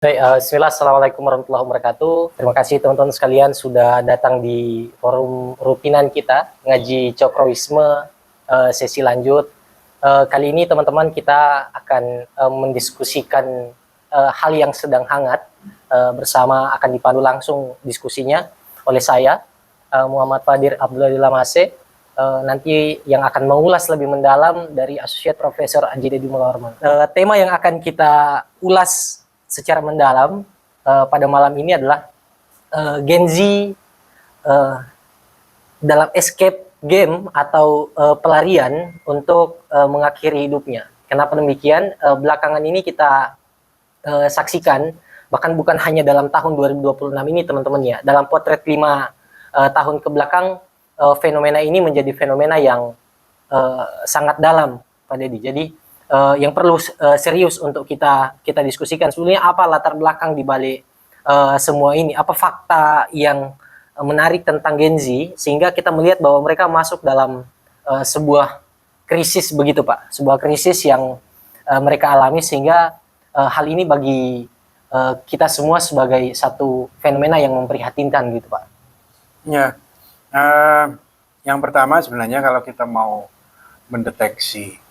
Baik, Bismillah, Assalamualaikum warahmatullahi wabarakatuh. Terima kasih teman-teman sekalian sudah datang di forum rutinan kita, ngaji cokrowisme sesi lanjut. Kali ini teman-teman kita akan mendiskusikan hal yang sedang hangat bersama, akan dipandu langsung diskusinya oleh saya, Muhammad Fadir Abdullah Mase. Nanti yang akan mengulas lebih mendalam dari Associate Profesor Haji Deddy Mulwarman. Tema yang akan kita ulas secara mendalam pada malam ini adalah Gen Z dalam escape game atau pelarian untuk mengakhiri hidupnya. Kenapa demikian? Belakangan ini kita saksikan, bahkan bukan hanya dalam tahun 2026 ini teman-teman ya, dalam potret 5 tahun ke belakang, fenomena ini menjadi fenomena yang sangat dalam, Pak Deddy. Jadi yang perlu serius untuk kita diskusikan sebenarnya apa latar belakang di balik semua ini, apa fakta yang menarik tentang Gen Z sehingga kita melihat bahwa mereka masuk dalam sebuah krisis begitu Pak, sebuah krisis yang mereka alami sehingga hal ini bagi kita semua sebagai satu fenomena yang memprihatinkan gitu Pak. Ya, yang pertama sebenarnya kalau kita mau mendeteksi,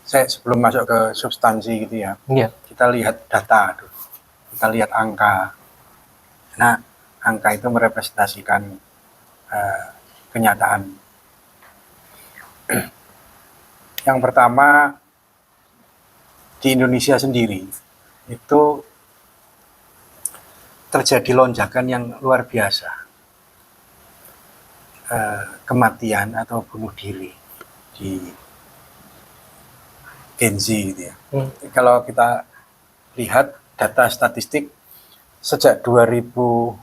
saya sebelum masuk ke substansi gitu ya, kita lihat data dulu, kita lihat angka. Nah, angka itu merepresentasikan kenyataan. Yang pertama, di Indonesia sendiri itu terjadi lonjakan yang luar biasa, kematian atau bunuh diri di Gen Z gitu ya. Kalau kita lihat data statistik sejak 2020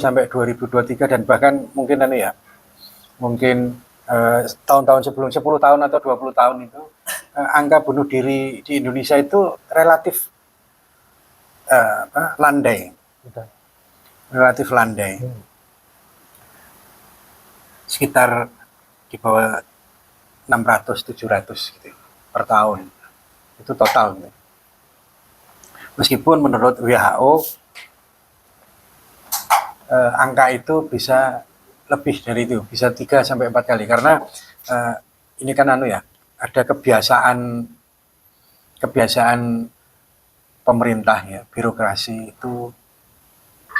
sampai 2023 dan bahkan mungkin mungkin tahun-tahun sebelum 10 tahun atau 20 tahun itu angka bunuh diri di Indonesia itu relatif landai. Relatif landai. Sekitar di bawah 600-700 gitu per tahun, itu total gitu. Meskipun menurut WHO angka itu bisa lebih dari itu, bisa 3-4 kali karena ini kan ada kebiasaan pemerintah ya, birokrasi itu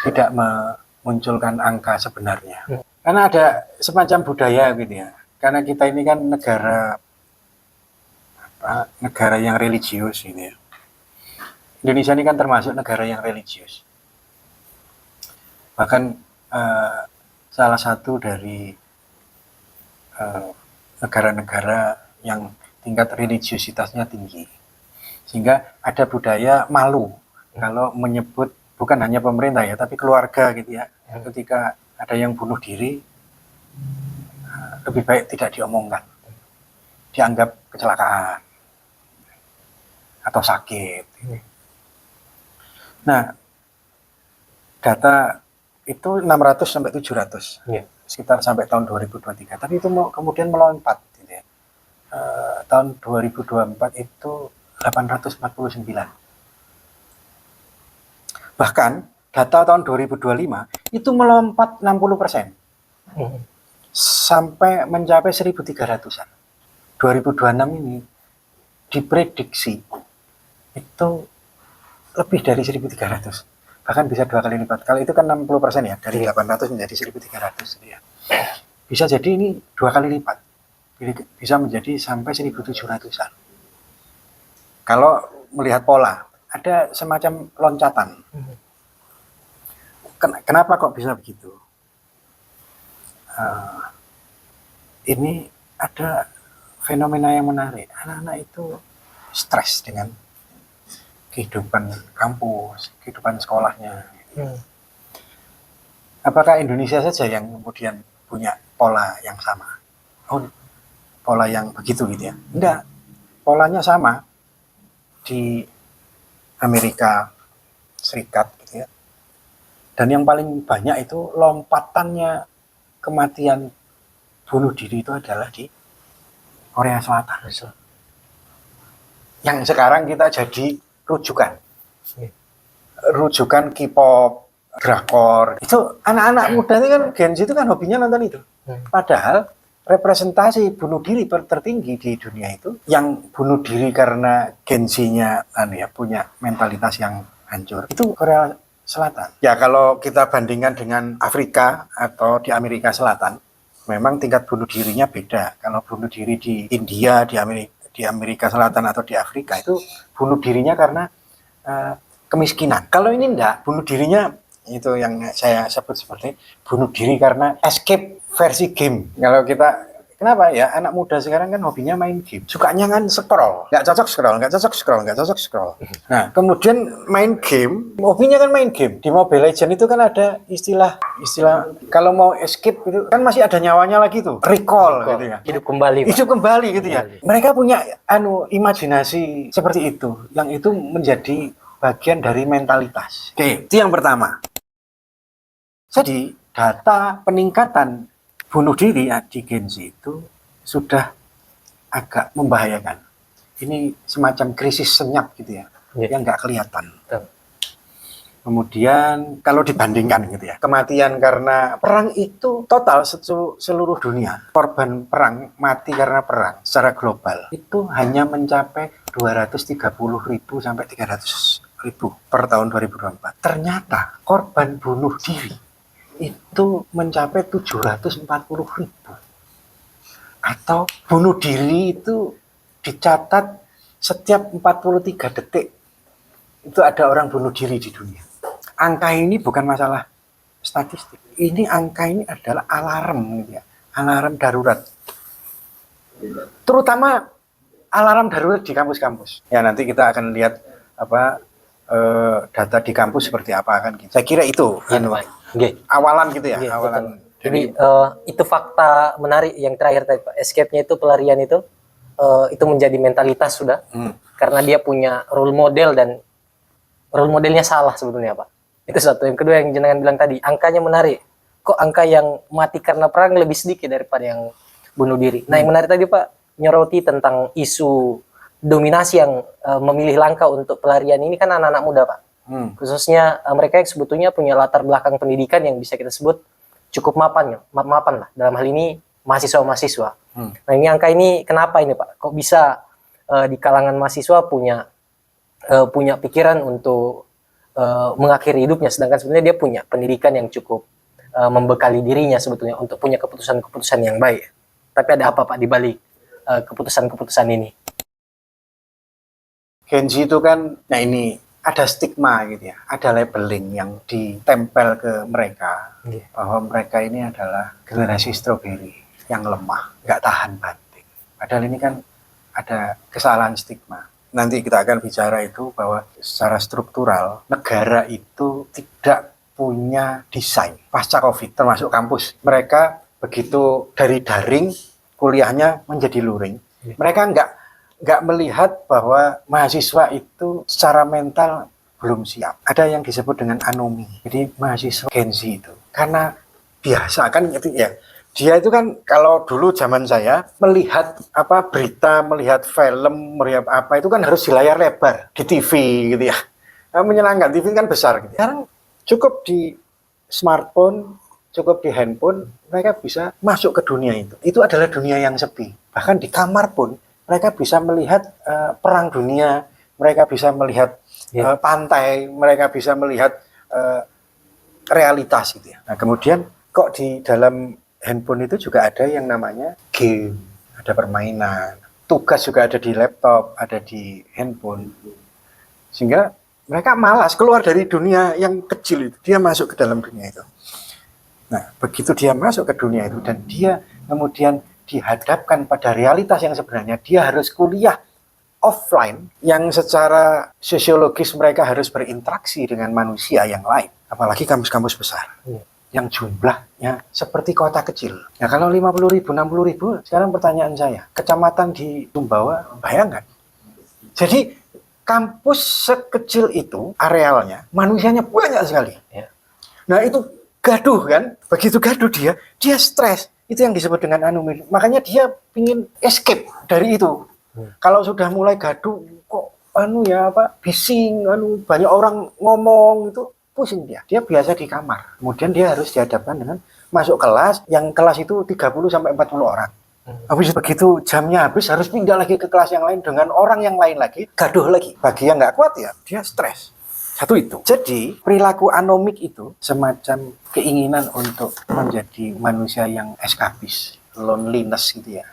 tidak memunculkan angka sebenarnya karena ada semacam budaya gitu ya. Karena kita ini kan negara yang religius gitu ya. Indonesia ini kan termasuk negara yang religius. Bahkan salah satu dari negara-negara yang tingkat religiusitasnya tinggi. Sehingga ada budaya malu kalau menyebut bukan hanya pemerintah ya, tapi keluarga gitu ya. Ketika ada yang bunuh diri, lebih baik tidak diomongkan, dianggap kecelakaan atau sakit. Nah, data itu 600 sampai 700, sekitar sampai tahun 2023. Tapi itu kemudian melompat, gitu ya. Tahun 2024 itu 849. Bahkan data tahun 2025 itu melompat 60%. Sampai mencapai 1.300-an. 2026 ini diprediksi itu lebih dari 1.300. Bahkan bisa 2 kali lipat. Kalau itu kan 60% ya, dari 800 menjadi 1.300 ya. Bisa jadi ini 2 kali lipat. Bisa menjadi sampai 1.700-an. Kalau melihat pola, ada semacam loncatan. Kenapa kok bisa begitu? Ini ada fenomena yang menarik. Anak-anak itu stres dengan kehidupan kampus, kehidupan sekolahnya. Apakah Indonesia saja yang kemudian punya pola yang sama? Oh, pola yang begitu gitu ya? Enggak, polanya sama di Amerika Serikat gitu ya. Dan yang paling banyak itu lompatannya kematian bunuh diri itu adalah di Korea Selatan. Yang sekarang kita jadi rujukan. rujukan K-pop, drakor. Itu anak-anak muda itu kan Gen Z itu kan hobinya nonton itu. Padahal representasi bunuh diri tertinggi di dunia itu yang bunuh diri karena Gen Z-nya punya mentalitas yang hancur. Itu Korea Selatan. Ya kalau kita bandingkan dengan Afrika atau di Amerika Selatan, memang tingkat bunuh dirinya beda. Kalau bunuh diri di India, di Amerika Selatan atau di Afrika itu bunuh dirinya karena kemiskinan. Kalau ini enggak, bunuh dirinya itu yang saya sebut seperti bunuh diri karena escape versi game. Kalau kita, kenapa ya anak muda sekarang kan hobinya main game, sukanya kan scroll, nggak cocok scroll. Nah kemudian main game, hobinya kan main game. Di Mobile Legends itu kan ada istilah kalau mau escape itu kan masih ada nyawanya lagi tuh, recall gitu ya, hidup kembali gitu ya. Mereka punya imajinasi seperti itu, yang itu menjadi bagian dari mentalitas. Oke, itu yang pertama. Jadi data peningkatan bunuh diri di Gen Z itu sudah agak membahayakan. Ini semacam krisis senyap gitu ya, yang nggak kelihatan. Kemudian kalau dibandingkan gitu ya, kematian karena perang itu total seluruh dunia. Korban perang, mati karena perang secara global itu hanya mencapai 230.000 sampai 300.000 per tahun 2024. Ternyata korban bunuh diri itu mencapai 740.000. Atau bunuh diri itu dicatat setiap 43 detik itu ada orang bunuh diri di dunia. Angka ini bukan masalah statistik. Ini angka ini adalah alarm gitu ya. Alarm darurat. Terutama alarm darurat di kampus-kampus. Ya nanti kita akan lihat data di kampus seperti apa kan gitu. Saya kira itu awalan gitu ya, awalan. Jadi itu fakta menarik yang terakhir tadi Pak. Escape-nya itu pelarian itu menjadi mentalitas sudah. Karena dia punya role model dan role modelnya salah sebetulnya Pak. Itu satu. Yang kedua yang jenengan bilang tadi, angkanya menarik. Kok angka yang mati karena perang lebih sedikit daripada yang bunuh diri. Nah yang menarik tadi Pak, nyoroti tentang isu dominasi yang memilih langkah untuk pelarian ini kan anak-anak muda Pak. Khususnya mereka yang sebetulnya punya latar belakang pendidikan yang bisa kita sebut cukup mapan lah. Dalam hal ini mahasiswa-mahasiswa. Nah ini angka ini kenapa ini Pak? Kok bisa di kalangan mahasiswa punya pikiran untuk mengakhiri hidupnya, sedangkan sebenarnya dia punya pendidikan yang cukup membekali dirinya sebetulnya untuk punya keputusan-keputusan yang baik. Tapi ada apa Pak di balik keputusan-keputusan ini? Gen Z itu kan, nah ini ada stigma gitu ya, ada labeling yang ditempel ke mereka bahwa mereka ini adalah generasi stroberi yang lemah, nggak tahan banting. Padahal ini kan ada kesalahan stigma. Nanti kita akan bicara itu bahwa secara struktural negara itu tidak punya desain pasca COVID termasuk kampus. Mereka begitu dari daring kuliahnya menjadi luring. Mereka nggak melihat bahwa mahasiswa itu secara mental belum siap. Ada yang disebut dengan anomi. Jadi mahasiswa Gen Z itu karena biasa kan itu ya. Dia itu kan kalau dulu zaman saya melihat berita, melihat film, melihat apa itu kan harus di layar lebar, di TV gitu ya. Menyenangkan, TV kan besar gitu. Sekarang cukup di smartphone, cukup di handphone, mereka bisa masuk ke dunia itu. Itu adalah dunia yang sepi. Bahkan di kamar pun mereka bisa melihat perang dunia, mereka bisa melihat pantai, mereka bisa melihat realitas gitu ya. Nah, kemudian kok di dalam handphone itu juga ada yang namanya game, ada permainan, tugas juga ada di laptop, ada di handphone. Sehingga mereka malas keluar dari dunia yang kecil itu, dia masuk ke dalam dunia itu. Nah, begitu dia masuk ke dunia itu dan dia kemudian dihadapkan pada realitas yang sebenarnya, dia harus kuliah offline yang secara sosiologis mereka harus berinteraksi dengan manusia yang lain, apalagi kampus-kampus besar. Yang jumlahnya seperti kota kecil. Ya kalau 50.000, 60.000, sekarang pertanyaan saya, kecamatan di Sumbawa, bayangkan. Jadi kampus sekecil itu, arealnya, manusianya banyak sekali. Nah itu gaduh kan, begitu gaduh dia stres. Itu yang disebut dengan anomi. Makanya dia ingin escape dari itu. Kalau sudah mulai gaduh, kok bising, banyak orang ngomong itu pusing dia. Dia biasa di kamar. Kemudian dia harus dihadapkan dengan masuk kelas, yang kelas itu 30 sampai 40 orang. Habis begitu jamnya habis harus pindah lagi ke kelas yang lain dengan orang yang lain lagi, gaduh lagi. Bagi yang nggak kuat ya, dia stres. Satu itu. Jadi perilaku anomik itu semacam keinginan untuk menjadi manusia yang eskapis, loneliness gitu ya.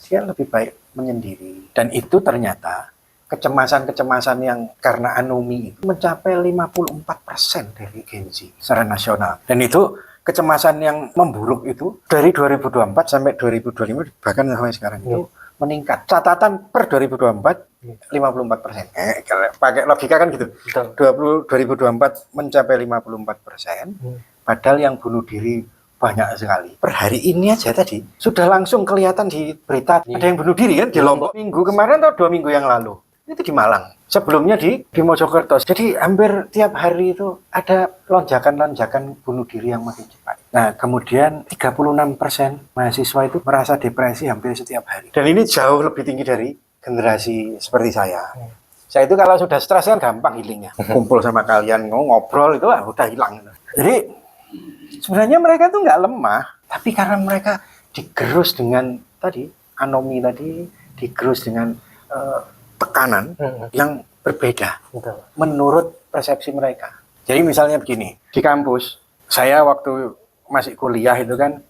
Dia lebih baik menyendiri. Dan itu ternyata kecemasan-kecemasan yang karena anomi itu mencapai 54% dari Gen Z secara nasional. Dan itu kecemasan yang memburuk itu dari 2024 sampai 2025 bahkan sampai sekarang itu meningkat. Catatan per 2024 54%. Pakai logika kan gitu. 2024 mencapai 54%. Padahal yang bunuh diri banyak sekali. Per hari ini aja tadi sudah langsung kelihatan di berita ada yang bunuh diri kan di Lombok minggu kemarin atau 2 minggu yang lalu. Itu di Malang. Sebelumnya di Mojokerto. Jadi hampir tiap hari itu ada lonjakan-lonjakan bunuh diri yang makin cepat. Nah, kemudian 36% mahasiswa itu merasa depresi hampir setiap hari. Dan ini jauh lebih tinggi dari generasi seperti saya. Saya itu kalau sudah stres kan gampang healingnya. Kumpul sama kalian, ngobrol itu udah hilang. Jadi sebenarnya mereka tuh nggak lemah. Tapi karena mereka digerus dengan tadi, anomi tadi, digerus dengan tekanan yang berbeda menurut persepsi mereka. Jadi misalnya begini, di kampus saya waktu masih kuliah itu kan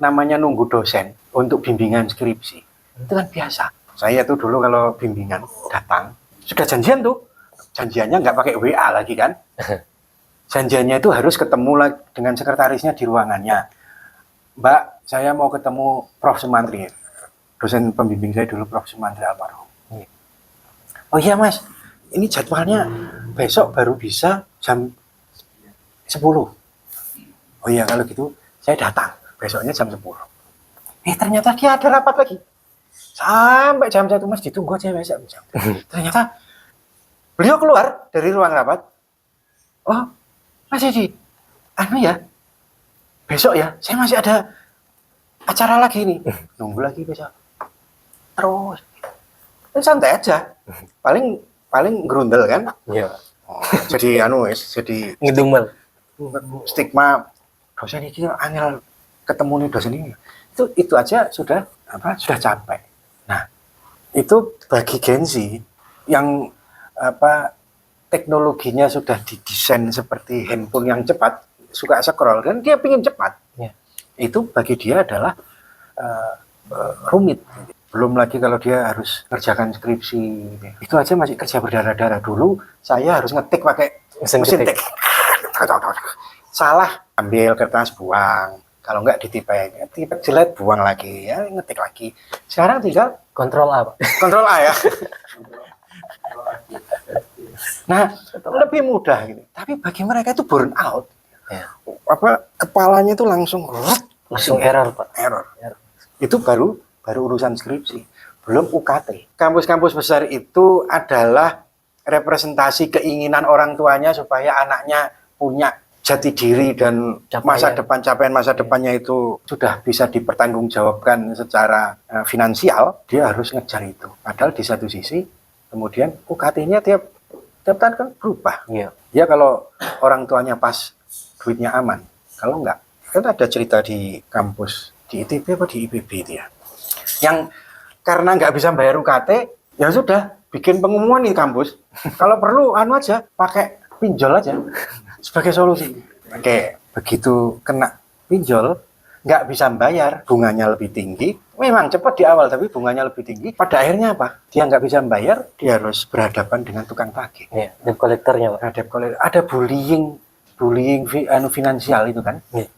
namanya nunggu dosen untuk bimbingan skripsi. Itu kan biasa. Saya tuh dulu kalau bimbingan datang sudah janjian tuh. Janjiannya nggak pakai WA lagi kan. Janjiannya itu harus ketemu dengan sekretarisnya di ruangannya. Mbak, saya mau ketemu Prof. Sumantri. Dosen pembimbing saya dulu Prof. Sumantri almarhum. Oh iya mas, ini jadwalnya besok baru bisa jam 10. Oh iya kalau gitu saya datang besoknya jam 10. Ternyata dia ada rapat lagi. Sampai jam 1 mas ditunggu aja besok jam. Ternyata beliau keluar dari ruang rapat. Oh Mas Edi, besok ya saya masih ada acara lagi nih. Nunggu lagi besok. Terus. Santai aja. Paling gerundel kan? Iya. Jadi jadi Ngedumel. Stigma dosen ini angel ketemu nih dosen ini. Itu aja sudah capek. Nah, itu bagi Gen Z yang teknologinya sudah didesain seperti handphone yang cepat, suka scroll kan dia pingin cepat. Ya. Itu bagi dia adalah rumit. Belum lagi kalau dia harus kerjakan skripsi. Itu aja masih kerja berdarah-darah. Dulu saya harus ngetik pakai mesin ketik. Salah, ambil kertas buang. Kalau enggak ditipek jelek buang lagi ya, ngetik lagi. Sekarang tinggal Kontrol A, Pak. Kontrol A ya. Nah, lebih mudah gitu. Tapi bagi mereka itu burn out. Ya. Kepalanya itu langsung error, Pak. Error. Itu baru urusan skripsi, belum UKT. Kampus-kampus besar itu adalah representasi keinginan orang tuanya supaya anaknya punya jati diri dan capaian masa depannya itu sudah bisa dipertanggungjawabkan secara finansial. Dia harus ngejar itu. Padahal di satu sisi, kemudian UKT-nya tiap tahun kan berubah. Iya. Ya kalau orang tuanya pas, duitnya aman. Kalau enggak, kan ada cerita di kampus di ITB apa di IPB itu ya. Yang karena nggak bisa bayar UKT, ya sudah bikin pengumuman di kampus. Kalau perlu aja pakai pinjol aja sebagai solusi. Oke, begitu kena pinjol nggak bisa bayar, bunganya lebih tinggi. Memang cepat di awal tapi bunganya lebih tinggi. Pada akhirnya apa? Dia nggak bisa bayar, dia harus berhadapan dengan tukang tagih. Ya, debt collectornya, Pak. Debt collector. Ada bullying finansial itu kan. Ya.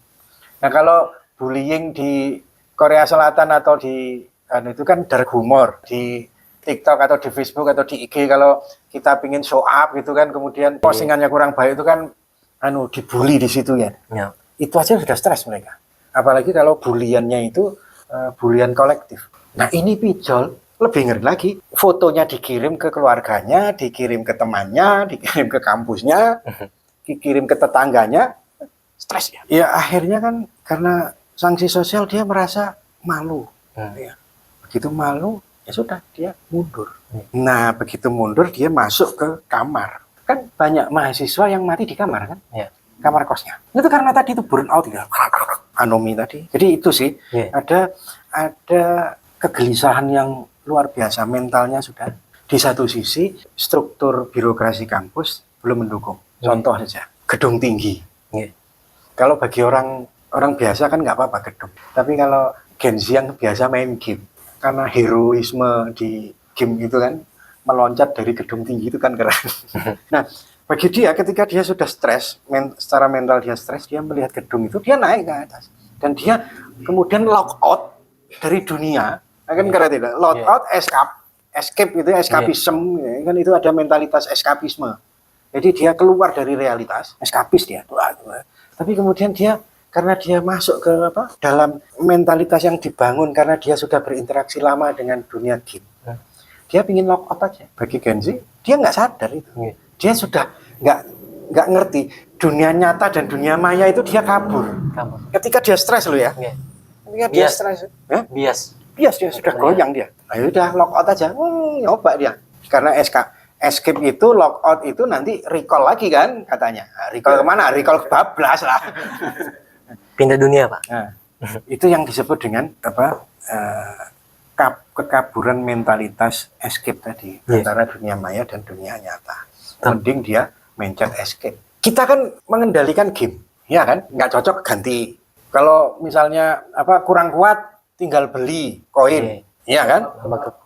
Nah kalau bullying di Korea Selatan atau di itu kan dark humor di TikTok atau di Facebook atau di IG kalau kita pingin show up gitu kan kemudian postingannya kurang baik itu kan dibully di situ ya. Ya. Itu aja sudah stres mereka. Apalagi kalau buliannya itu bulian kolektif. Nah ini pinjol lebih ngeri lagi. Fotonya dikirim ke keluarganya, dikirim ke temannya, dikirim ke kampusnya, dikirim ke tetangganya, stres ya. Ya akhirnya kan karena sanksi sosial dia merasa malu. Ya. Begitu malu, ya sudah dia mundur. Nah begitu mundur dia masuk ke kamar. Kan banyak mahasiswa yang mati di kamar kan, Ya. kamar kosnya. Itu karena tadi itu burn out ya, anomi tadi. Jadi itu sih Ya. ada kegelisahan yang luar biasa, mentalnya sudah. Di satu sisi struktur birokrasi kampus belum mendukung. Contoh saja gedung tinggi. Ya. Kalau bagi orang biasa kan nggak apa-apa gedung. Tapi kalau Gen Z yang biasa main game, karena heroisme di game itu kan meloncat dari gedung tinggi itu kan keren. Nah, bagi dia ketika dia sudah stres, secara mental dia stres, dia melihat gedung itu, dia naik ke atas. Dan dia kemudian lock out dari dunia. Kan keren tidak? Lock out, escape itu, eskapisme. Kan itu ada mentalitas eskapisme. Jadi dia keluar dari realitas, eskapis dia. Tapi kemudian dia karena dia masuk ke dalam mentalitas yang dibangun karena dia sudah berinteraksi lama dengan dunia game. Dia ingin lock out aja. Bagi Gen Z, dia nggak sadar itu. Dia sudah nggak ngerti dunia nyata dan dunia maya itu dia kabur. Ketika dia stres loh ya. Ketika dia stres, bias dia sudah goyang dia. Nah, udah lock out aja. Nyoba dia. Karena escape itu, lock out itu nanti recall lagi kan katanya. Nah, recall kemana? Recall ke bablas lah. Pindah dunia, Pak. Nah, itu yang disebut dengan kekaburan mentalitas escape tadi antara dunia maya dan dunia nyata. Mending dia mencet escape. Kita kan mengendalikan game, ya kan? Nggak cocok ganti. Kalau misalnya kurang kuat, tinggal beli koin, ya kan?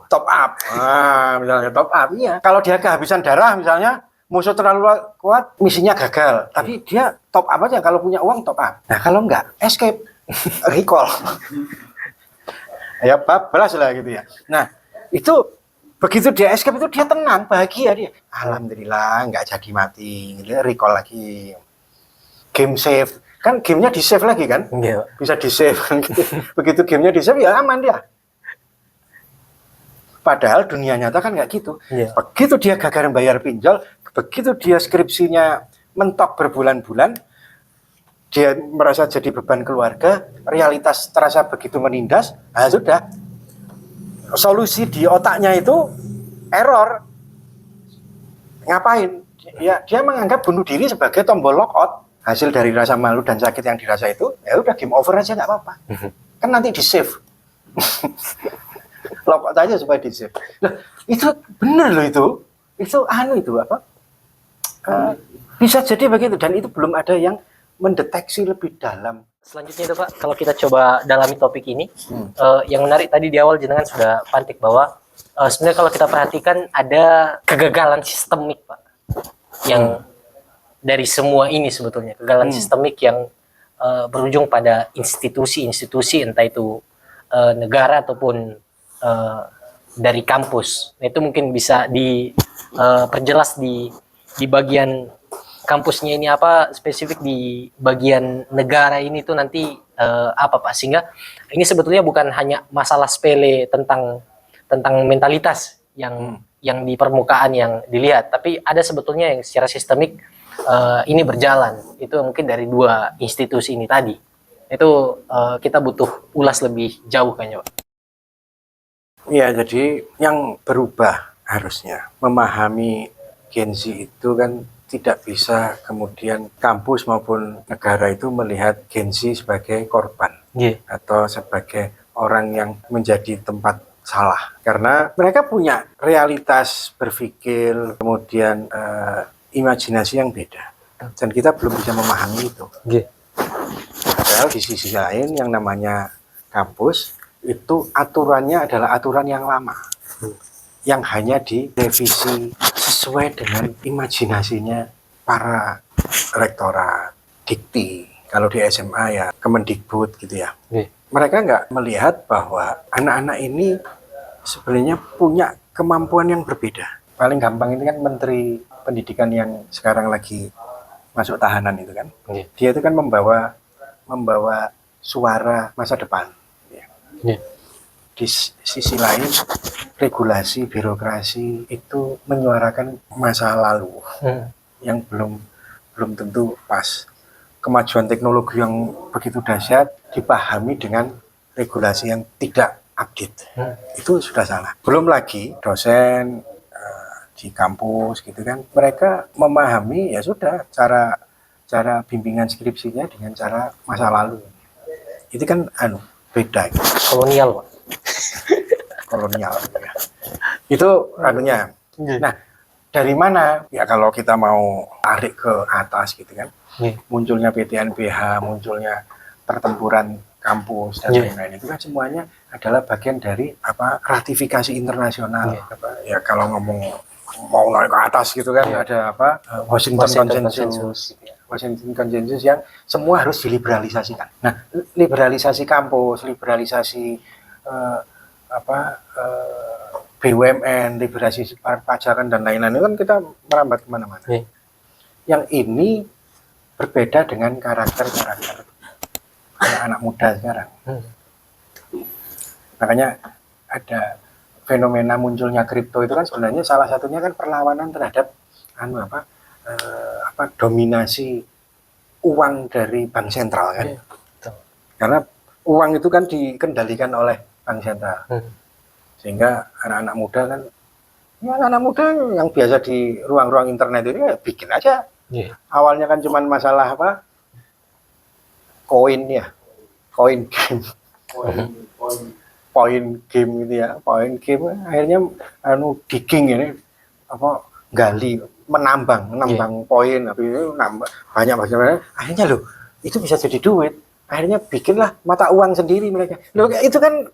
Top up. Nah, misalnya top up, iya. Kalau dia kehabisan darah misalnya, musuh terlalu kuat, misinya gagal. Tapi dia top up aja, kalau punya uang top up. Nah kalau enggak, escape, recall. Ya bablas lah gitu ya. Nah itu begitu dia escape itu dia tenang, bahagia dia. Alhamdulillah nggak jadi mati, gitu, recall lagi. Game save, kan gamenya di save lagi kan? Bisa di save. Gitu. Begitu gamenya di save ya aman dia. Padahal dunia nyata kan nggak gitu. Begitu dia gagal bayar pinjol, begitu dia skripsinya mentok berbulan-bulan, dia merasa jadi beban keluarga, realitas terasa begitu menindas, nah sudah. Solusi di otaknya itu error. Ngapain? Ya, dia menganggap bunuh diri sebagai tombol lockout. Hasil dari rasa malu dan sakit yang dirasa itu, ya udah game over aja nggak apa-apa. Kan nanti di save. Lockout aja supaya di save. Nah, itu benar loh itu. Itu bisa jadi begitu dan itu belum ada yang mendeteksi lebih dalam. Selanjutnya itu Pak, kalau kita coba dalami topik ini, yang menarik tadi di awal jenengan sudah pantik bahwa sebenarnya kalau kita perhatikan ada kegagalan sistemik Pak, yang dari semua ini sebetulnya kegagalan sistemik yang berujung pada institusi-institusi entah itu negara ataupun dari kampus. Nah, itu mungkin bisa diperjelas di bagian kampusnya ini apa, spesifik di bagian negara ini tuh nanti apa Pak, sehingga ini sebetulnya bukan hanya masalah sepele tentang mentalitas yang di permukaan yang dilihat, tapi ada sebetulnya yang secara sistemik ini berjalan. Itu mungkin dari dua institusi ini tadi. Itu kita butuh ulas lebih jauh kayaknya Pak. Iya, jadi yang berubah harusnya memahami Gen Z itu kan tidak bisa kemudian kampus maupun negara itu melihat Gen Z sebagai korban atau sebagai orang yang menjadi tempat salah, karena mereka punya realitas berpikir kemudian imajinasi yang beda dan kita belum bisa memahami itu. Padahal di sisi lain yang namanya kampus itu aturannya adalah aturan yang lama yang hanya direvisi sesuai dengan imajinasinya para rektorat, dikti. Kalau di SMA ya Kemendikbud gitu ya. Mereka nggak melihat bahwa anak-anak ini sebenarnya punya kemampuan yang berbeda. Paling gampang ini kan Menteri Pendidikan yang sekarang lagi masuk tahanan itu kan. Dia itu kan membawa suara masa depan. Di sisi lain regulasi birokrasi itu menyuarakan masa lalu yang belum tentu pas. Kemajuan teknologi yang begitu dahsyat dipahami dengan regulasi yang tidak update. Itu sudah salah. Belum lagi dosen di kampus gitu kan, mereka memahami ya sudah cara bimbingan skripsinya dengan cara masa lalu. Itu kan beda gitu. Kolonial, Pak. Kolonial ya. Itu anunya. Nah, dari mana ya kalau kita mau tarik ke atas gitu kan, munculnya PTNBH, munculnya pertempuran kampus dan lain-lain, itu kan semuanya adalah bagian dari ratifikasi internasional. Ya kalau ngomong mau naik ke atas gitu kan, ada Washington Consensus. Washington Consensus yang semua harus diliberalisasikan. Nah, liberalisasi kampus, liberalisasi BUMN, liberalisasi pajakan dan lain-lain, itu kan kita merambat kemana-mana. Yang ini berbeda dengan karakter-karakter anak muda sekarang. Makanya ada fenomena munculnya kripto itu kan sebenarnya salah satunya kan perlawanan terhadap dominasi uang dari bank sentral kan. Karena uang itu kan dikendalikan oleh bank sentral. Sehingga anak-anak muda kan, ya anak muda yang biasa di ruang-ruang internet ini ya bikin aja. Awalnya kan cuma masalah koin game. Poin game gitu ya, poin game akhirnya digging ini gali menambang poin, habis itu nambah banyak akhirnya loh itu bisa jadi duit, akhirnya bikinlah mata uang sendiri mereka. Loh itu kan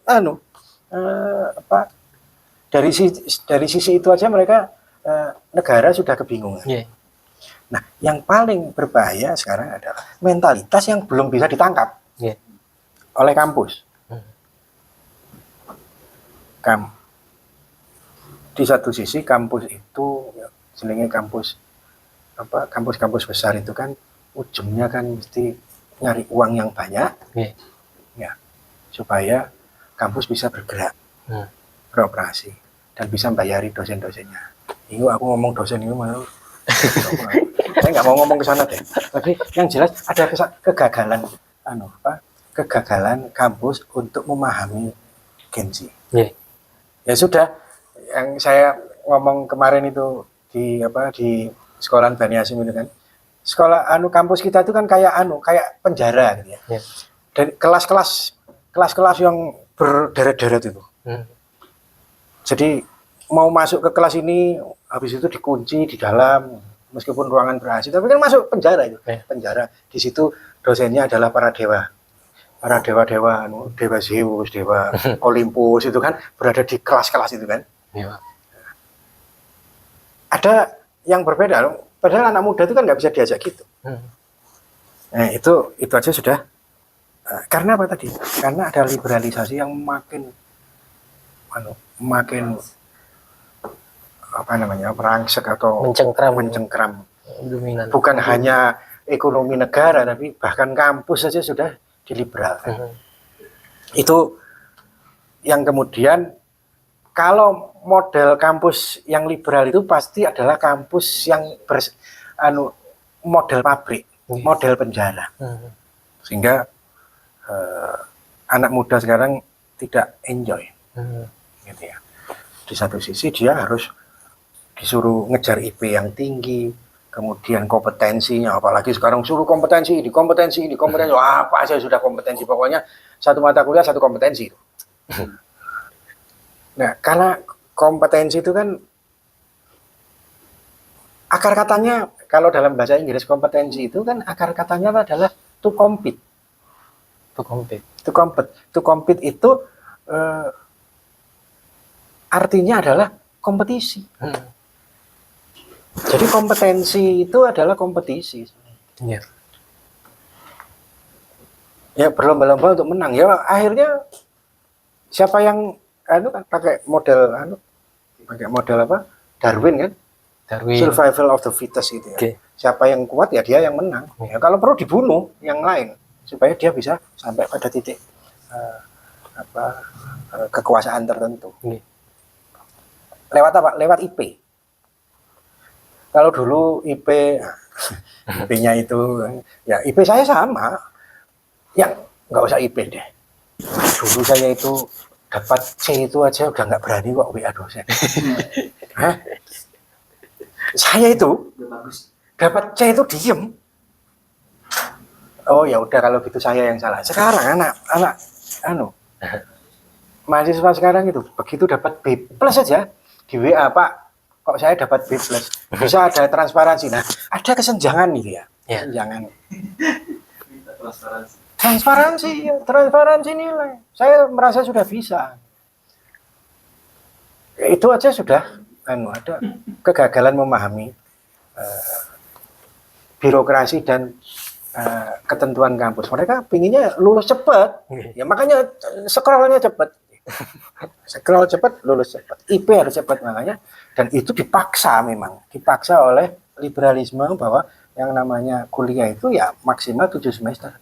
dari sisi itu aja mereka negara sudah kebingungan. Nah, yang paling berbahaya sekarang adalah mentalitas yang belum bisa ditangkap oleh kampus. Di satu sisi kampus itu sebenarnya kampus besar itu kan ujungnya kan mesti nyari uang yang banyak, ya supaya kampus bisa bergerak, beroperasi dan bisa membayari dosen-dosennya. Ini aku ngomong dosen itu malah saya nggak mau ngomong ke sana deh. Tapi yang jelas ada kegagalan kampus untuk memahami Gen Z. Ya sudah, yang saya ngomong kemarin itu di sekolahan Bani Hasyim itu kan, sekolah kampus kita itu kan kayak penjara gitu ya. Dan kelas-kelas yang berderet-deret itu. Jadi mau masuk ke kelas ini, habis itu dikunci di dalam, meskipun ruangan ber-AC, tapi kan masuk penjara itu. Penjara. Di situ dosennya adalah para dewa Zeus, dewa Olympus itu kan berada di kelas-kelas itu kan. Ada yang berbeda loh. Padahal anak muda itu kan nggak bisa diajak gitu. Nah itu aja sudah. Karena apa tadi? Karena ada liberalisasi yang makin merangsek atau mencengkram. Dominan. Bukan hanya ekonomi negara, tapi bahkan kampus saja sudah diliberalkan. Itu yang kemudian kalau model kampus yang liberal itu pasti adalah kampus yang model pabrik, model penjara. Sehingga anak muda sekarang tidak enjoy. Gitu ya. Di satu sisi dia harus disuruh ngejar IP yang tinggi, kemudian kompetensinya, apalagi sekarang suruh kompetensi, apa aja sudah kompetensi, pokoknya satu mata kuliah satu kompetensi. Nah, karena kompetensi itu kan akar katanya, kalau dalam bahasa Inggris kompetensi itu kan akar katanya adalah to compete. To compete itu artinya adalah kompetisi. Jadi kompetensi itu adalah kompetisi. Ya berlomba-lomba untuk menang. Ya akhirnya siapa yang pakai model apa? Darwin kan? Survival of the fittest gitu ya. Siapa yang kuat ya dia yang menang. Ya, kalau perlu dibunuh yang lain supaya dia bisa sampai pada titik kekuasaan tertentu. Lewat apa? Lewat IP. Kalau dulu IP-nya itu, ya IP saya sama, ya nggak usah IP deh. Dulu saya itu dapat C itu aja udah nggak berani kok WA dosen. Hah? Saya itu dapat C itu diem. Oh ya udah kalau gitu saya yang salah. Sekarang anak mahasiswa sekarang itu begitu dapat B plus saja di WA, Pak, kok saya dapat B plus, bisa ada transparansi. Nah, ada kesenjangan nih ya, kesenjangan. Transparansi nilai. Saya merasa sudah bisa. Itu aja sudah ada kegagalan memahami birokrasi dan ketentuan kampus. Mereka pinginnya lulus cepat, ya makanya scrollnya cepat. Scroll cepat, lulus cepat. IP harus cepat makanya, dan itu dipaksa oleh liberalisme bahwa yang namanya kuliah itu ya maksimal 7 semester.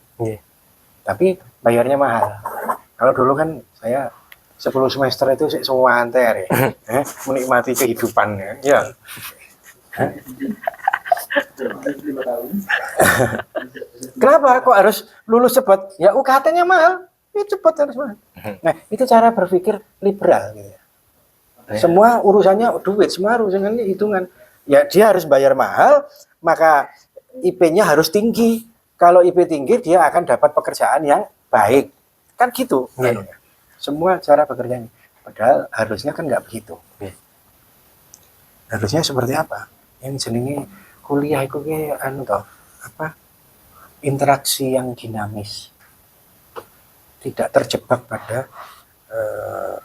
Tapi bayarnya mahal. Kalau dulu kan saya 10 semester itu semua anter ya, menikmati kehidupannya. Ya. Kenapa kok harus lulus cepat? Ya UKT-nya mahal, ya cepat harus mahal. Nah, itu cara berpikir liberal gitu ya. Semua urusannya duit, semua urusannya hitungan. Ya dia harus bayar mahal, maka IP-nya harus tinggi. Kalau IP tinggi dia akan dapat pekerjaan yang baik. Kan gitu. Semua cara bekerjanya. Padahal harusnya kan nggak begitu. Harusnya seperti apa? Yang jenenge kuliah itu kayak interaksi yang dinamis, tidak terjebak pada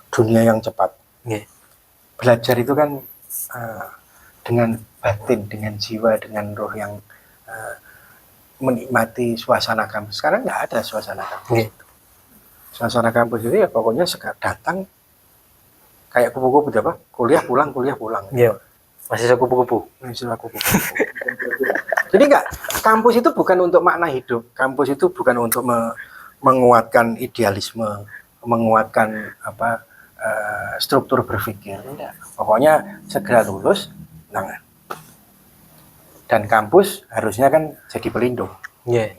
dunia yang cepat. Belajar itu kan dengan batin, dengan jiwa, dengan roh yang menikmati suasana kampus. Sekarang nggak ada suasana kampus. Suasana kampus itu ya pokoknya datang kayak kupu-kupu apa? Kuliah pulang. Mahasiswa kupu-kupu. Jadi enggak, kampus itu bukan untuk makna hidup. Kampus itu bukan untuk menguatkan idealisme, menguatkan struktur berpikir. Enggak. Pokoknya segera lulus, dan kampus harusnya kan jadi pelindung. Ya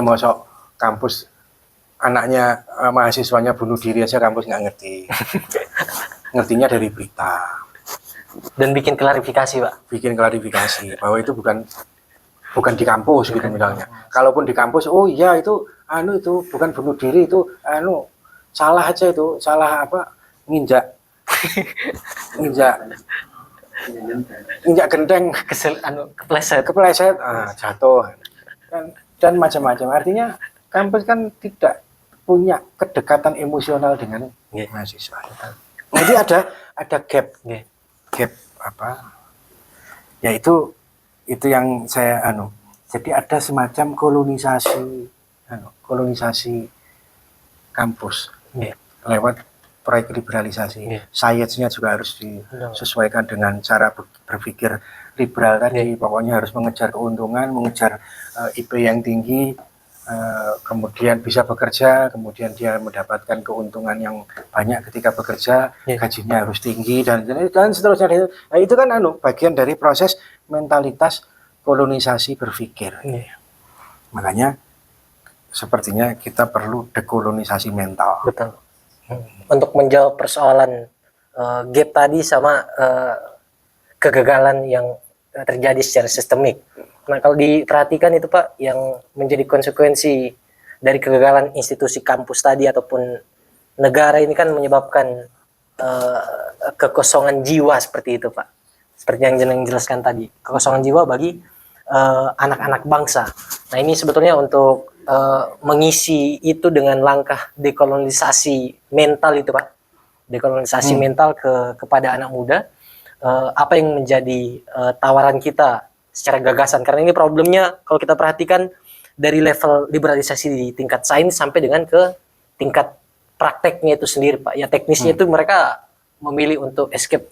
masuk kampus anaknya mahasiswanya bunuh diri aja kampus nggak ngerti. Ngertinya dari berita. Dan bikin klarifikasi, Pak. Bikin klarifikasi bahwa itu bukan di kampus gitu misalnya. Kalaupun di kampus, oh iya itu itu bukan bunuh diri, itu salah aja, itu salah nginjak genteng, kepleset, jatuh dan macam-macam. Artinya kampus kan tidak punya kedekatan emosional dengan mahasiswa. Jadi ada gap ya itu yang saya jadi ada semacam kolonisasi kampus lewat proyek liberalisasi. Science-nya juga harus disesuaikan dengan cara berpikir liberal tadi. Pokoknya harus mengejar keuntungan, mengejar IP yang tinggi, kemudian bisa bekerja, kemudian dia mendapatkan keuntungan yang banyak ketika bekerja, gajinya harus tinggi dan seterusnya. Nah, itu kan bagian dari proses mentalitas kolonisasi berpikir. Makanya sepertinya kita perlu dekolonisasi mental. Betul. Untuk menjawab persoalan gap tadi sama kegagalan yang terjadi secara sistemik. Nah, kalau diperhatikan itu Pak, yang menjadi konsekuensi dari kegagalan institusi kampus tadi ataupun negara ini kan menyebabkan kekosongan jiwa seperti itu Pak. Seperti yang Jeneng jelaskan tadi, kekosongan jiwa bagi anak-anak bangsa. Nah, ini sebetulnya untuk mengisi itu dengan langkah dekolonisasi mental itu Pak. Dekolonisasi mental kepada anak muda. Apa yang menjadi tawaran kita secara gagasan, karena ini problemnya kalau kita perhatikan dari level liberalisasi di tingkat sains sampai dengan ke tingkat prakteknya itu sendiri Pak. Ya teknisnya itu mereka memilih untuk escape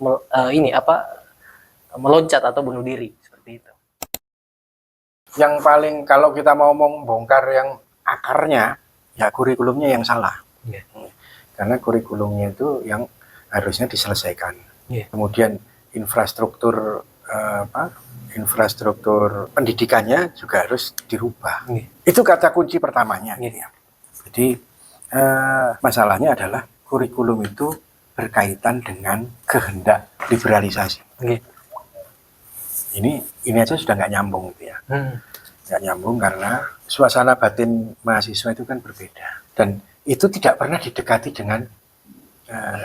meloncat atau bunuh diri seperti itu. Yang paling kalau kita mau membongkar yang akarnya, ya kurikulumnya yang salah. Karena kurikulumnya itu yang harusnya diselesaikan. Kemudian infrastruktur infrastruktur pendidikannya juga harus dirubah. Itu kata kunci pertamanya. Jadi masalahnya adalah kurikulum itu berkaitan dengan kehendak liberalisasi. Oke. Ini aja sudah nggak nyambung gitu ya. Nggak nyambung karena suasana batin mahasiswa itu kan berbeda. Dan itu tidak pernah didekati dengan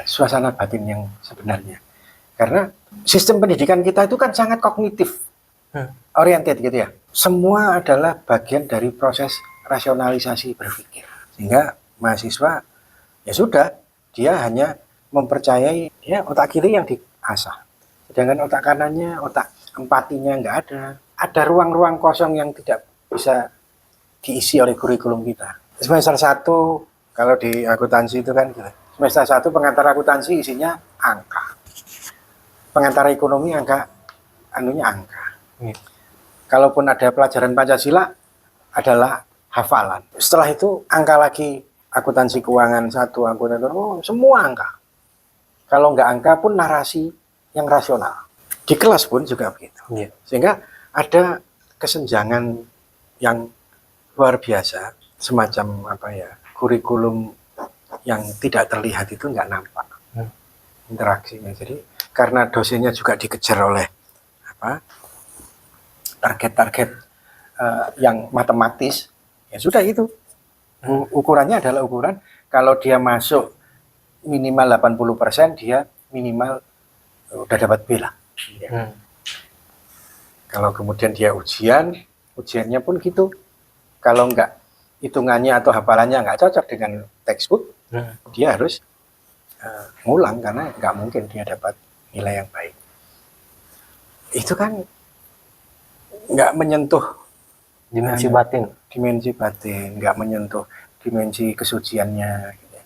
suasana batin yang sebenarnya. Karena sistem pendidikan kita itu kan sangat kognitif oriented gitu ya. Semua adalah bagian dari proses rasionalisasi berpikir. Sehingga mahasiswa ya sudah, dia hanya mempercayai ya otak kiri yang diasah. Sedangkan otak kanannya, otak empatinya nggak ada. Ada ruang-ruang kosong yang tidak bisa diisi oleh kurikulum kita. Semester 1 kalau di akuntansi itu kan gitu. Semester 1 pengantar akuntansi isinya angka. Pengantar ekonomi angka angka. Kalaupun ada pelajaran Pancasila adalah hafalan. Setelah itu angka lagi, akuntansi keuangan 1, akuntansi semua angka. Kalau nggak angka pun narasi yang rasional. Di kelas pun juga begitu. Sehingga ada kesenjangan yang luar biasa, semacam kurikulum yang tidak terlihat itu nggak nampak interaksinya. Jadi karena dosennya juga dikejar oleh target-target yang matematis, ya sudah itu. Ukurannya adalah ukuran kalau dia masuk minimal 80%, dia minimal udah dapat B lah. Kalau kemudian dia ujiannya pun gitu. Kalau enggak hitungannya atau hafalannya nggak cocok dengan textbook, dia harus ngulang karena nggak mungkin dia dapat nilai yang baik. Itu kan nggak menyentuh Dimensi batin. Nggak menyentuh dimensi kesuciannya, gitu.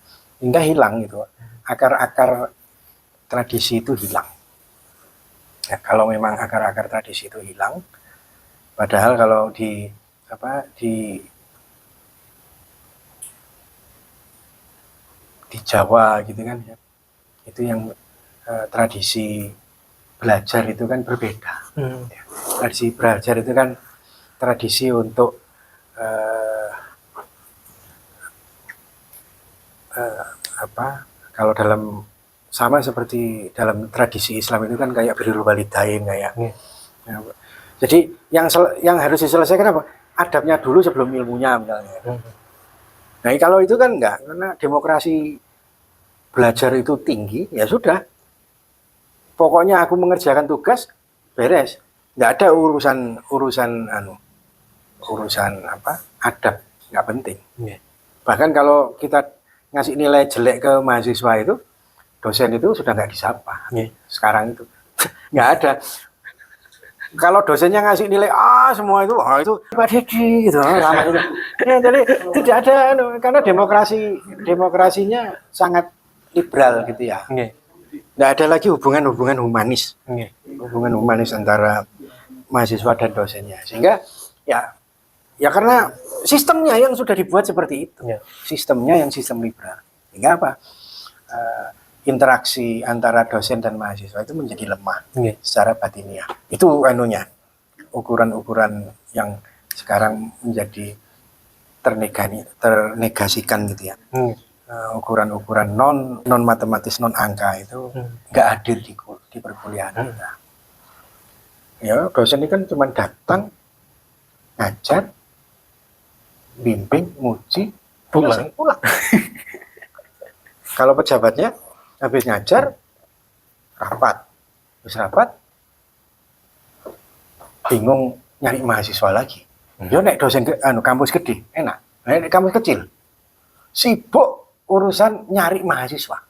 Hingga hilang gitu. Akar-akar tradisi itu hilang. Ya, kalau memang akar-akar tradisi itu hilang, padahal kalau di Jawa gitu kan ya, itu yang tradisi belajar itu kan berbeda. Ya, tradisi belajar itu kan tradisi untuk kalau sama seperti dalam tradisi Islam itu kan kayak birrul walidain kayak. Ya, jadi yang harus diselesaikan apa? Adabnya dulu sebelum ilmunya misalnya. Nah kalau itu kan enggak, karena demokrasi belajar itu tinggi, ya sudah. Pokoknya aku mengerjakan tugas, beres. Nggak ada urusan adab, nggak penting. Bahkan kalau kita ngasih nilai jelek ke mahasiswa itu, dosen itu sudah nggak disapa. Sekarang itu nggak ada. Kalau dosennya ngasih nilai A semua itu Pak Dedi gitu. Ya, jadi tidak ada karena demokrasinya sangat liberal gitu ya. Nggak ada lagi hubungan humanis. Hubungan humanis antara mahasiswa dan dosennya. Sehingga ya karena sistemnya yang sudah dibuat seperti itu. Sistemnya yang sistem liberal. Sehingga apa? Interaksi antara dosen dan mahasiswa itu menjadi lemah secara batiniah. Itu ukuran-ukuran yang sekarang menjadi ternegasikan gitu ya. Ukuran-ukuran non matematis, non angka itu nggak hadir di perkuliahan kita. Ya dosen ini kan cuma datang, ngajar, bimbing, nguji, pulang. Kalau pejabatnya habis ngajar, rapat, bingung nyari mahasiswa lagi. Yo nek dosen kampus gede enak, nek kampus kecil sibuk urusan nyari mahasiswa.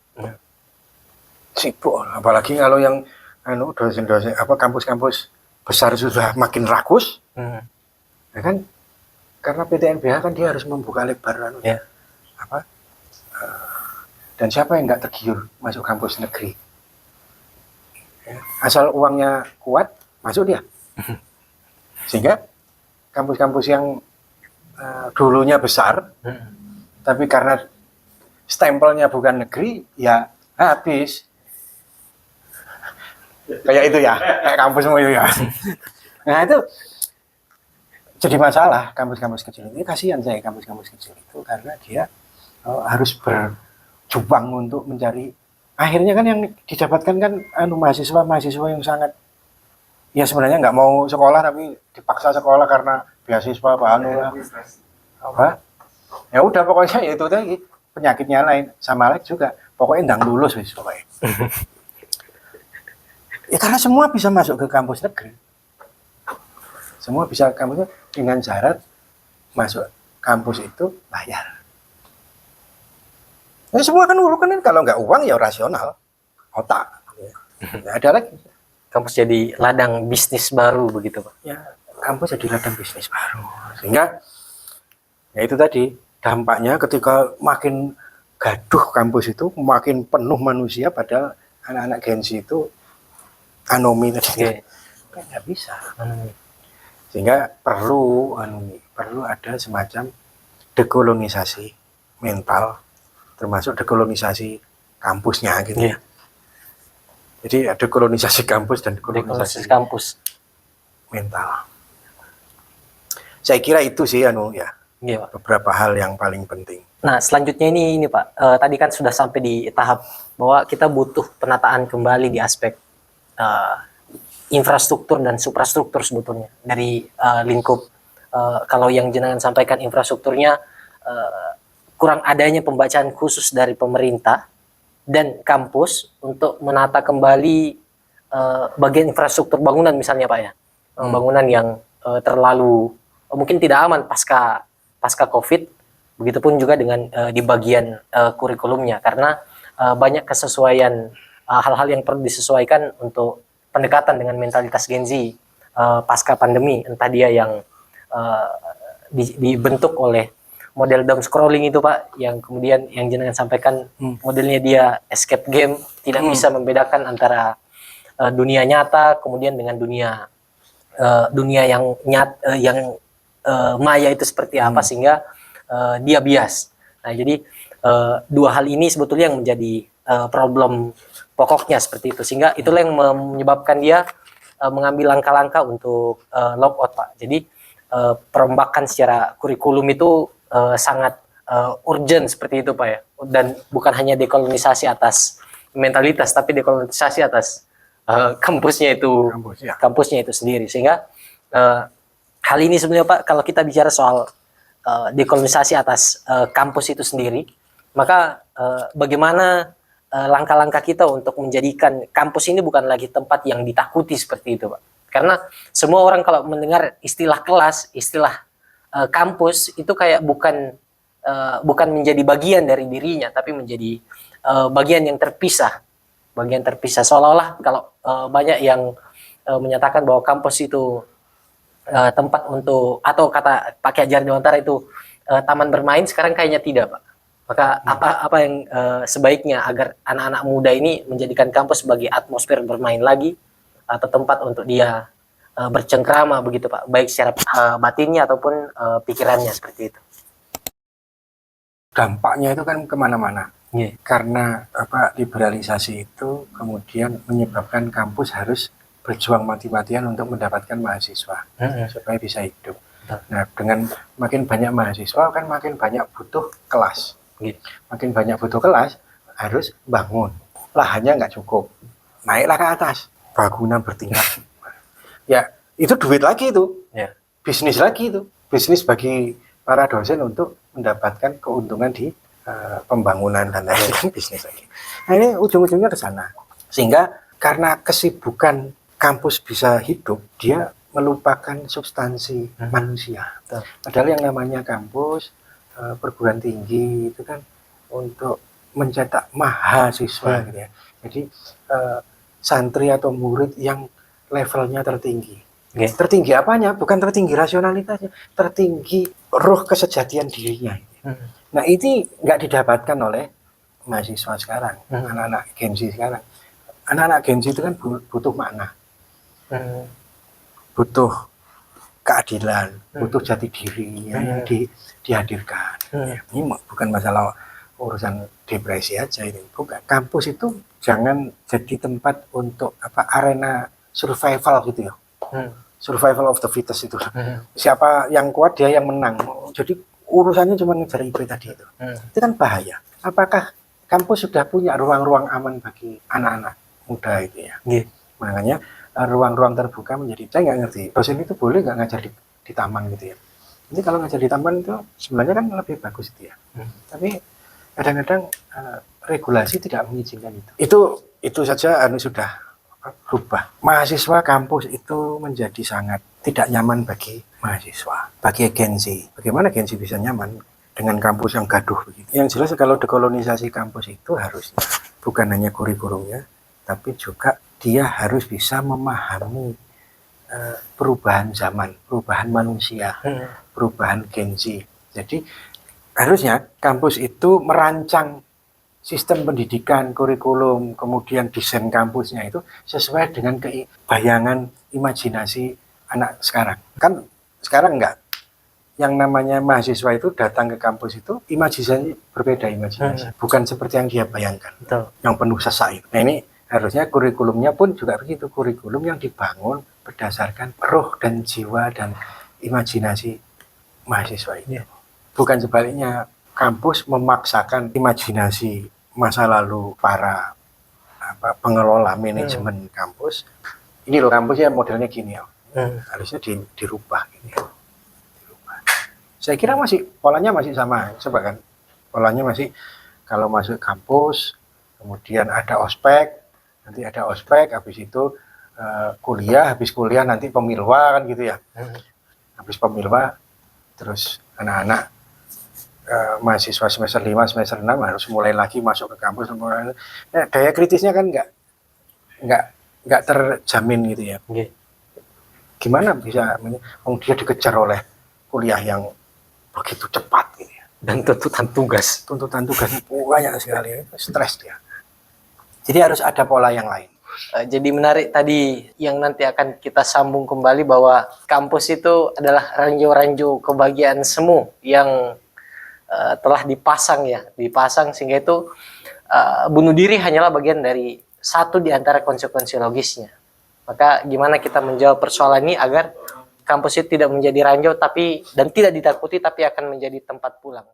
Sibuk, apalagi kalau yang dosen-dosen kampus-kampus besar sudah makin rakus, ya kan? Karena PTNBH kan dia harus membuka lebar dan siapa yang nggak tergiur masuk kampus negeri? Ya, asal uangnya kuat, masuk dia. Sehingga kampus-kampus yang dulunya besar, tapi karena stempelnya bukan negeri, ya habis. Kayak itu ya, kayak kampusmu itu ya. Nah itu jadi masalah kampus-kampus kecil ini. Kasihan saya kampus-kampus kecil itu karena dia harus berjuang untuk mencari, akhirnya kan yang didapatkan kan mahasiswa yang sangat, ya sebenarnya nggak mau sekolah tapi dipaksa sekolah karena beasiswa apa ya udah pokoknya ya itu tadi penyakitnya lain sama lain juga pokoknya ndang lulus wis pokoknya. Ya karena semua bisa masuk ke kampus negeri, semua bisa kampusnya dengan syarat masuk kampus itu bayar. Ya semua kan kalau nggak uang ya rasional otak ya ada lagi. Kampus jadi ladang bisnis baru begitu Pak. Ya kampus jadi ladang bisnis baru, sehingga ya itu tadi dampaknya ketika makin gaduh kampus itu makin penuh manusia, padahal anak-anak Gen Z itu anomi tadi kan nggak bisa. Sehingga perlu ada semacam dekolonisasi mental, termasuk dekolonisasi kampusnya gitu. Yeah. Jadi ada dekolonisasi kampus dan dekolonisasi kampus mental. Saya kira itu sih ya. Yeah, Pak. Beberapa hal yang paling penting. Nah, selanjutnya ini Pak, tadi kan sudah sampai di tahap bahwa kita butuh penataan kembali di aspek infrastruktur dan suprastruktur sebetulnya dari lingkup. Kalau yang jenengan sampaikan infrastrukturnya kurang adanya pembacaan khusus dari pemerintah dan kampus untuk menata kembali bagian infrastruktur bangunan misalnya Pak ya, bangunan yang terlalu mungkin tidak aman pasca COVID. Begitupun juga dengan di bagian kurikulumnya, karena banyak kesesuaian hal-hal yang perlu disesuaikan untuk pendekatan dengan mentalitas Gen Z pasca pandemi, entah dia yang dibentuk oleh model doom scrolling itu Pak, yang kemudian yang jenengan sampaikan modelnya dia escape game, tidak bisa membedakan antara dunia nyata kemudian dengan dunia yang maya itu seperti apa, sehingga dia bias. Nah, jadi dua hal ini sebetulnya yang menjadi problem pokoknya seperti itu, sehingga itulah yang menyebabkan dia mengambil langkah-langkah untuk lockout Pak. Jadi perombakan secara kurikulum itu sangat urgent seperti itu Pak ya, dan bukan hanya dekolonisasi atas mentalitas tapi dekolonisasi atas kampusnya itu sendiri, sehingga hal ini sebenarnya Pak, kalau kita bicara soal dekolonisasi atas kampus itu sendiri, maka bagaimana langkah-langkah kita untuk menjadikan kampus ini bukan lagi tempat yang ditakuti seperti itu Pak. Karena semua orang kalau mendengar istilah kelas, istilah kampus itu kayak bukan menjadi bagian dari dirinya, tapi menjadi bagian yang terpisah, seolah-olah kalau banyak yang menyatakan bahwa kampus itu tempat untuk, atau kata Pak Ki Hajar Dewantara itu taman bermain, sekarang kayaknya tidak Pak. Maka apa yang sebaiknya agar anak-anak muda ini menjadikan kampus sebagai atmosfer bermain lagi, atau tempat untuk dia bercengkrama begitu Pak, baik secara batinnya ataupun pikirannya seperti itu. Dampaknya itu kan kemana-mana. Karena liberalisasi itu kemudian menyebabkan kampus harus berjuang mati-matian untuk mendapatkan mahasiswa supaya bisa hidup. Nah, dengan makin banyak mahasiswa kan makin banyak butuh kelas. Makin banyak butuh kelas, harus bangun. Lahannya nggak cukup, naiklah ke atas, bangunan bertingkat. Ya, itu duit lagi itu, bisnis lagi itu, bisnis bagi para dosen untuk mendapatkan keuntungan di pembangunan dan lain-lain, bisnis lagi. Nah, ini ujung-ujungnya ke sana. Sehingga karena kesibukan kampus bisa hidup, dia melupakan substansi manusia. Padahal yang namanya kampus, perguruan tinggi itu kan untuk mencetak mahasiswa gitu ya. Jadi santri atau murid yang levelnya tertinggi. Tertinggi apanya? Bukan tertinggi rasionalitasnya, tertinggi roh kesejatian dirinya. Nah, ini nggak didapatkan oleh mahasiswa sekarang, anak-anak Gen Z sekarang. Anak-anak Gen Z itu kan butuh makna, butuh keadilan, butuh jati diri yang dihadirkan. Ini bukan masalah urusan depresi aja ini. Bukan. Kampus itu jangan jadi tempat untuk arena survival gitu ya. survival of the fittest itu. Siapa yang kuat dia yang menang. Jadi urusannya cuma ngejar IP tadi itu. Itu kan bahaya. Apakah kampus sudah punya ruang-ruang aman bagi anak-anak muda itu ya? Makanya ruang-ruang terbuka menjadi, saya nggak ngerti, dosen itu boleh nggak ngajar di taman gitu ya? Ini kalau ngajar di taman itu sebenarnya kan lebih bagus itu ya. Tapi kadang-kadang regulasi tidak mengizinkan itu. Itu saja sudah berubah. Mahasiswa kampus itu menjadi sangat tidak nyaman bagi mahasiswa, bagi agensi. Bagaimana agensi bisa nyaman dengan kampus yang gaduh begitu? Yang jelas kalau dekolonisasi kampus itu harusnya bukan hanya kurikulumnya, tapi juga dia harus bisa memahami perubahan zaman, perubahan manusia, perubahan genzi. Jadi harusnya kampus itu merancang sistem pendidikan, kurikulum, kemudian desain kampusnya itu sesuai dengan bayangan imajinasi anak sekarang. Kan sekarang enggak. Yang namanya mahasiswa itu datang ke kampus itu imajinasi berbeda imajinasi. Bukan seperti yang dia bayangkan. Betul. Yang penuh sesak itu. Nah ini harusnya kurikulumnya pun juga begitu. Kurikulum yang dibangun berdasarkan roh dan jiwa dan imajinasi mahasiswa itu. Bukan sebaliknya, kampus memaksakan imajinasi masa lalu para pengelola manajemen kampus. Ini loh kampusnya modelnya gini ya. Harusnya dirubah ini. Saya kira masih polanya masih sama, coba kan. Polanya masih kalau masuk kampus, kemudian ada ospek, nanti ada ospek, habis itu kuliah, habis kuliah nanti pemilwa kan gitu ya. Habis pemilwa, terus anak-anak mahasiswa semester 5, semester 6 harus mulai lagi masuk ke kampus. Nah, daya kritisnya kan nggak terjamin gitu ya. Gimana bisa, dia dikejar oleh kuliah yang begitu cepat gitu ya. Dan tuntutan tugas banyak sekali, stres dia. Jadi harus ada pola yang lain. Jadi menarik tadi yang nanti akan kita sambung kembali bahwa kampus itu adalah ranjau-ranjau kebahagiaan semu yang telah dipasang sehingga itu bunuh diri hanyalah bagian dari satu di antara konsekuensi logisnya. Maka gimana kita menjawab persoalan ini agar kampus itu tidak menjadi ranjau dan tidak ditakuti tapi akan menjadi tempat pulang.